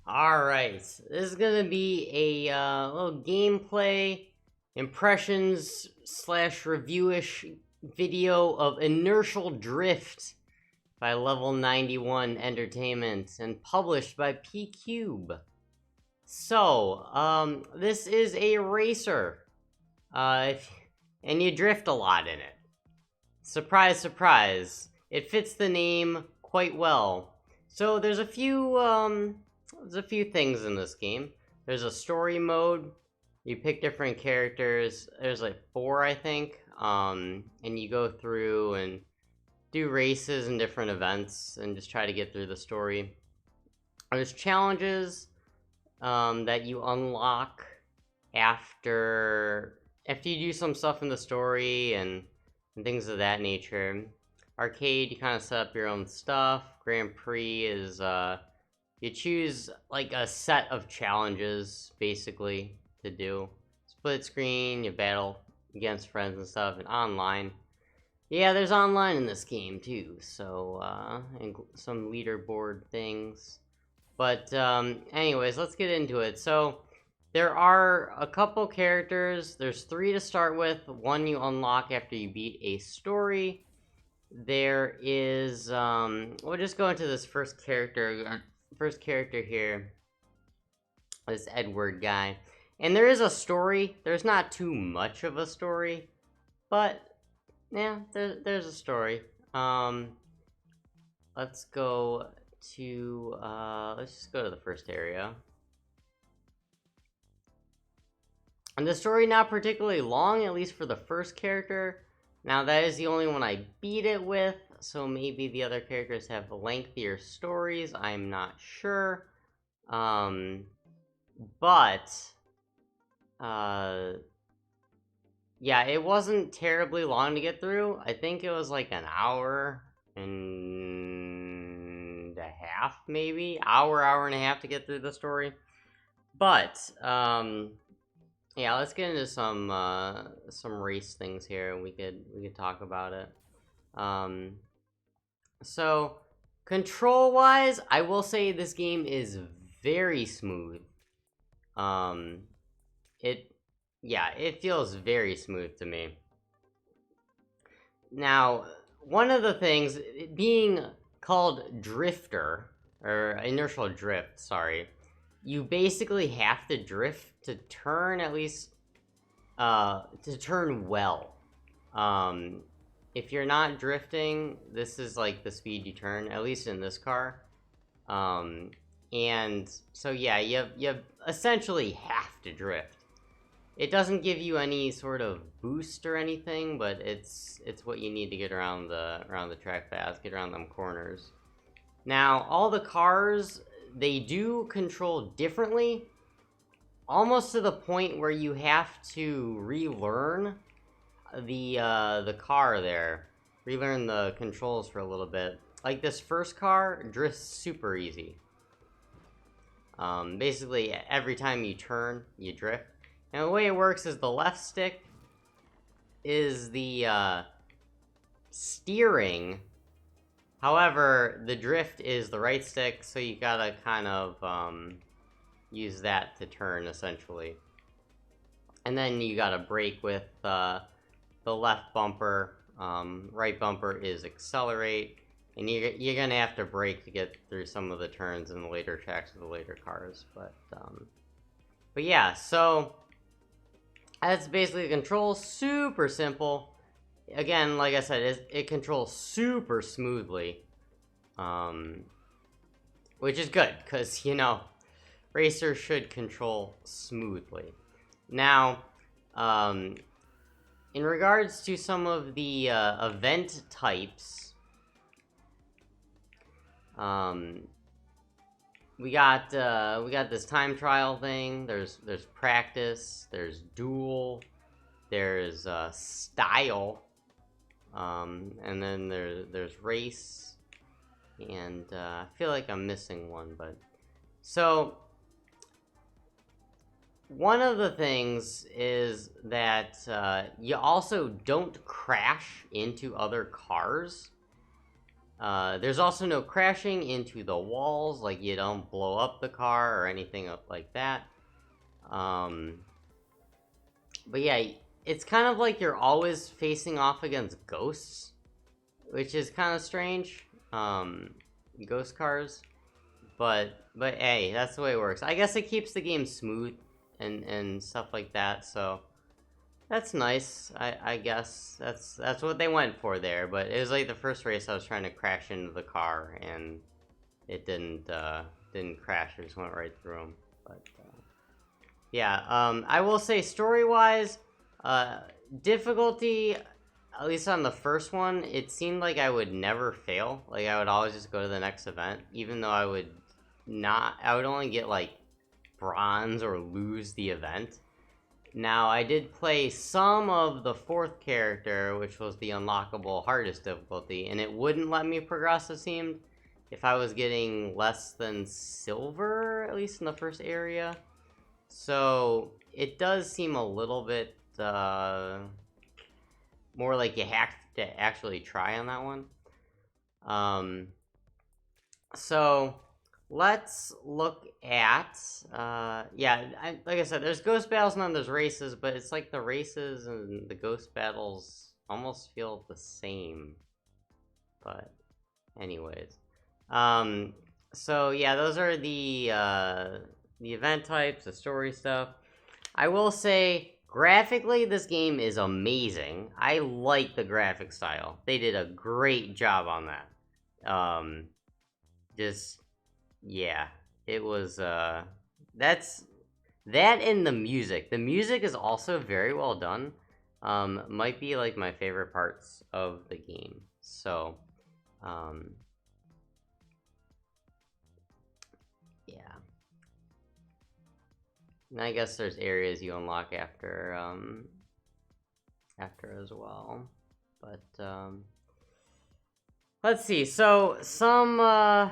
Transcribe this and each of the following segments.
Alright, this is gonna be a little gameplay, impressions slash reviewish video of Inertial Drift by Level 91 Entertainment and published by PQube. So, this is a racer, and you drift a lot in it. Surprise, surprise, it fits the name quite well. So there's a few things in this game. There's a story mode. You pick different characters. There's like 4, I think. And you go through and do races and different events and just try to get through the story. There's challenges that you unlock after you do some stuff in the story and things of that nature. Arcade, you kind of set up your own stuff. Grand Prix is you choose like a set of challenges basically to do. Split screen, you battle against friends and stuff, and online. Yeah, there's online in this game too, so and some leaderboard things. But anyways, let's get into it. So there are a couple characters. There's 3 to start with. 1 you unlock after you beat a story. There is we'll just go into this first character. First character here, this Edward guy, and there is a story. There's not too much of a story, but yeah, there's a story. Let's go to let's just go to the first area. And the story not particularly long, at least for the first character. Now that is the only one I beat it with, so maybe the other characters have lengthier stories, I'm not sure. Yeah, it wasn't terribly long to get through. I think it was like an hour and a half, maybe? Hour and a half to get through the story. But, yeah, let's get into some race things here, and we could talk about it. So control-wise, I will say this game is very smooth. It feels very smooth to me. Now, one of the things, being called Drifter, or Inertial Drift, sorry, you basically have to drift to turn at least, to turn well. If you're not drifting, this is like the speed you turn, at least in this car. And so yeah, you essentially have to drift. It doesn't give you any sort of boost or anything, but it's what you need to get around the track fast, get around them corners. Now, all the cars, they do control differently, almost to the point where you have to relearn the car there, relearn the controls for a little bit. Like this first car drifts super easy. Basically every time you turn, you drift. And the way it works is the left stick is the steering. However, the drift is the right stick, so you gotta kind of use that to turn essentially. And then you gotta brake with the left bumper. Right bumper is accelerate, and you're gonna have to brake to get through some of the turns in the later tracks of the later cars. But yeah, so that's basically the control. Super simple. Again, like I said, it controls super smoothly, which is good because racers should control smoothly. Now, in regards to some of the event types, we got this time trial thing. There's practice. There's duel. There's style, and then there's race, and I feel like I'm missing one, but so. One of the things is that you also don't crash into other cars. There's also no crashing into the walls, like you don't blow up the car or anything like that. But yeah, it's kind of like you're always facing off against ghosts, which is kind of strange. Ghost cars. But hey, that's the way it works. I guess it keeps the game smooth and stuff like that, so that's nice. I guess that's what they went for there. But it was like the first race I was trying to crash into the car, and it didn't crash. It just went right through them. But yeah, I will say story-wise, difficulty, at least on the first one, it seemed like I would never fail. Like I would always just go to the next event, even though I would only get like bronze or lose the event. Now, I did play some of the fourth character, which was the unlockable hardest difficulty, and it wouldn't let me progress, it seemed, if I was getting less than silver, at least in the first area. So, it does seem a little bit more like you have to actually try on that one. So let's look at, like I said, there's ghost battles and then there's races, but it's like the races and the ghost battles almost feel the same. But anyways, so yeah, those are the event types, the story stuff. I will say, graphically, this game is amazing. I like the graphic style. They did a great job on that. Yeah, it was, that's, that and the music. The music is also very well done. Might be, like, my favorite parts of the game. So, yeah. And I guess there's areas you unlock after as well. But, let's see. So, some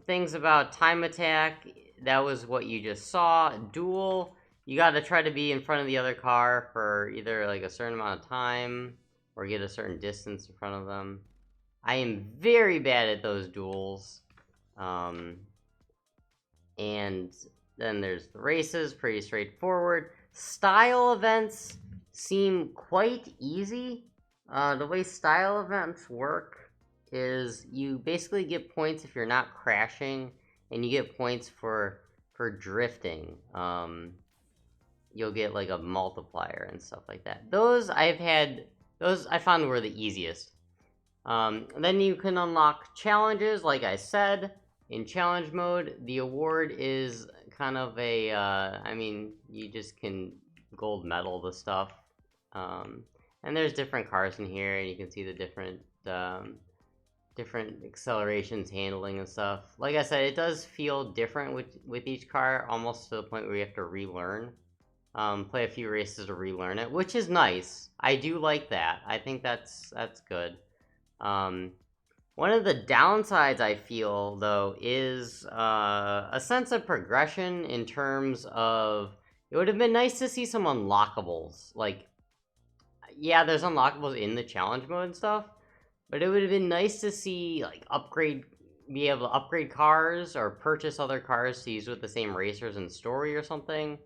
things about time attack, that was what you just saw. Duel, you gotta try to be in front of the other car for either like a certain amount of time or get a certain distance in front of them. I am very bad at those duels. And then there's the races, pretty straightforward. Style events seem quite easy. The way style events work is you basically get points if you're not crashing, and you get points for drifting. You'll get like a multiplier and stuff like that. Those I found were the easiest. Then you can unlock challenges, like I said. In challenge mode, the award is kind of a, I mean, you just can gold medal the stuff. And there's different cars in here, and you can see the different accelerations, handling, and stuff. Like I said, it does feel different with each car, almost to the point where you have to relearn. Play a few races to relearn it, which is nice. I do like that. I think that's good. One of the downsides I feel, though, is a sense of progression in terms of, it would have been nice to see some unlockables. Like, yeah, there's unlockables in the challenge mode and stuff, but it would have been nice to see, like, be able to upgrade cars or purchase other cars to use with the same racers in story or something.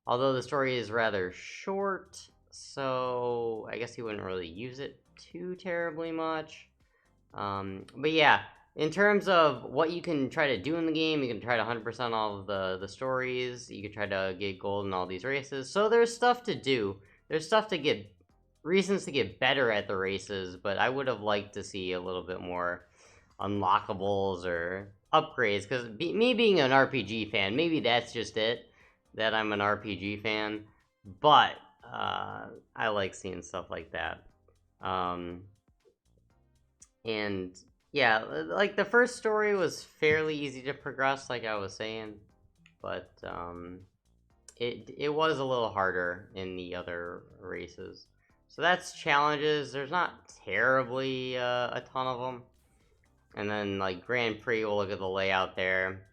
Although the story is rather short, so I guess you wouldn't really use it too terribly much. But yeah, in terms of what you can try to do in the game, you can try to 100% all of the stories. You can try to get gold in all these races. So there's stuff to do. There's stuff to get, reasons to get better at the races, but I would have liked to see a little bit more unlockables or upgrades, because me being an RPG fan, maybe that's just it, that I'm an RPG fan, but I like seeing stuff like that. And yeah, like the first story was fairly easy to progress, like I was saying, but it was a little harder in the other races. So that's challenges. There's not terribly a ton of them. And then like Grand Prix, we'll look at the layout there.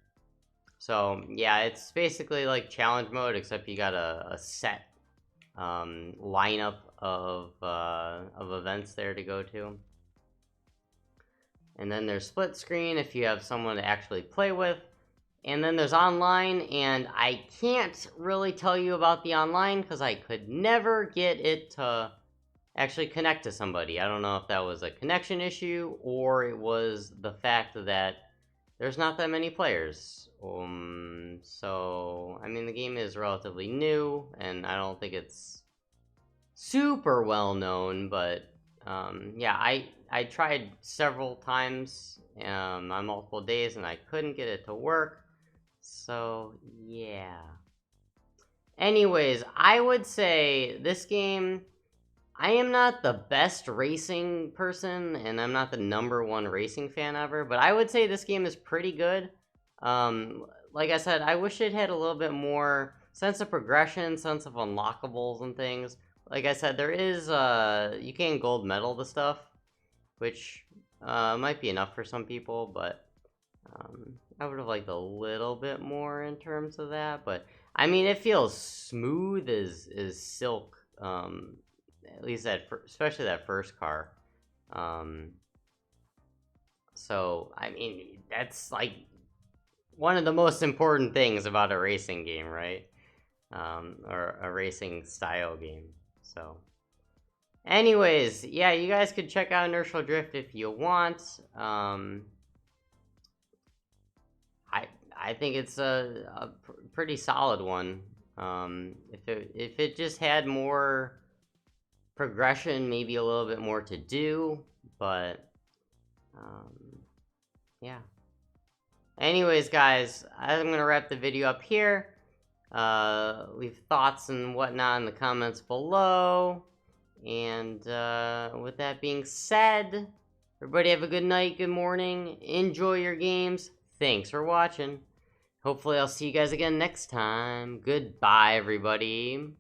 So yeah, it's basically like challenge mode, except you got a set lineup of events there to go to. And then there's split screen if you have someone to actually play with. And then there's online, and I can't really tell you about the online because I could never get it to actually connect to somebody. I don't know if that was a connection issue or it was the fact that there's not that many players. So, I mean, the game is relatively new, and I don't think it's super well known, but yeah, I tried several times on multiple days, and I couldn't get it to work. So, yeah. Anyways, I would say this game, I am not the best racing person, and I'm not the #1 racing fan ever, but I would say this game is pretty good. Like I said, I wish it had a little bit more sense of progression, sense of unlockables and things. Like I said, there is, you can gold medal the stuff, which might be enough for some people, but I would have liked a little bit more in terms of that. But I mean, it feels smooth as silk, at least especially that first car. So I mean, that's like one of the most important things about a racing game, right? Or a racing style game. So anyways, yeah, you guys could check out Inertial Drift if you want. I think it's a pretty solid one. If it just had more progression, maybe a little bit more to do, but yeah. Anyways, guys, I'm gonna wrap the video up here. Leave thoughts and whatnot in the comments below. And with that being said, everybody have a good night, good morning, enjoy your games. Thanks for watching. Hopefully I'll see you guys again next time. Goodbye, everybody.